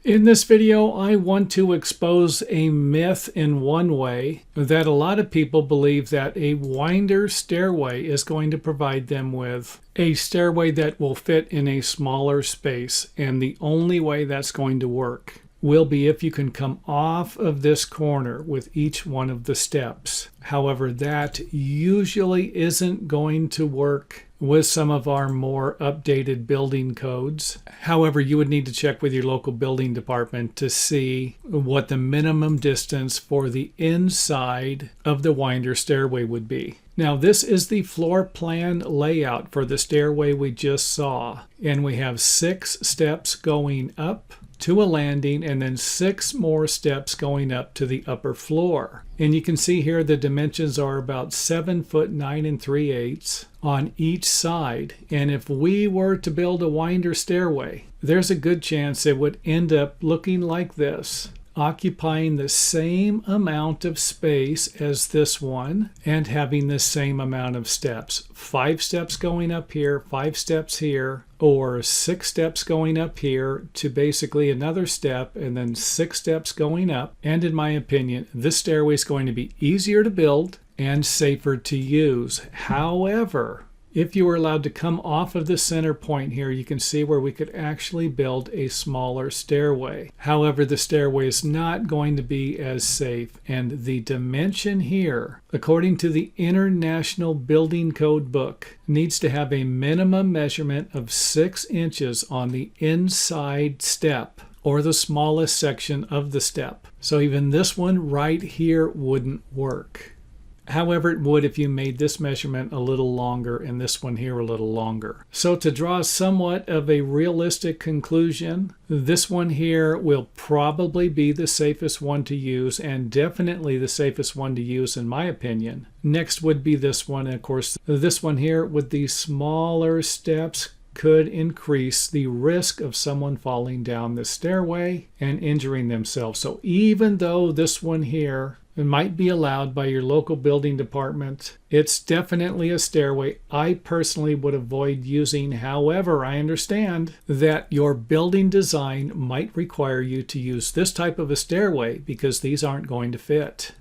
In this video, I want to expose a myth in one way that a lot of people believe that a winder stairway is going to provide them with a stairway that will fit in a smaller space, and the only way that's going to work will be if you can come off of this corner with each one of the steps. However, that usually isn't going to work with some of our more updated building codes. However, you would need to check with your local building department to see what the minimum distance for the inside of the winder stairway would be. Now, this is the floor plan layout for the stairway we just saw, and we have 6 steps going up to a landing and then 6 more steps going up to the upper floor. And you can see here the dimensions are about 7 foot 9 3/8 on each side. And if we were to build a winder stairway, there's a good chance it would end up looking like this, occupying the same amount of space as this one and having the same amount of steps. 5 steps going up here, 5 steps here, or 6 steps going up here to basically another step, and then 6 steps going up. And in my opinion, this stairway is going to be easier to build and safer to use. However, if you were allowed to come off of the center point here, you can see where we could actually build a smaller stairway. However, the stairway is not going to be as safe, and the dimension here, according to the International Building Code book, needs to have a minimum measurement of 6 inches on the inside step, or the smallest section of the step. So even this one right here wouldn't work. However, it would if you made this measurement a little longer and this one here a little longer. So to draw somewhat of a realistic conclusion, this one here will probably be the safest one to use, and definitely the safest one to use in my opinion. Next would be this one, and of course this one here with the smaller steps could increase the risk of someone falling down the stairway and injuring themselves. So even though this one here might be allowed by your local building department, it's definitely a stairway I personally would avoid using. However, I understand that your building design might require you to use this type of a stairway because these aren't going to fit.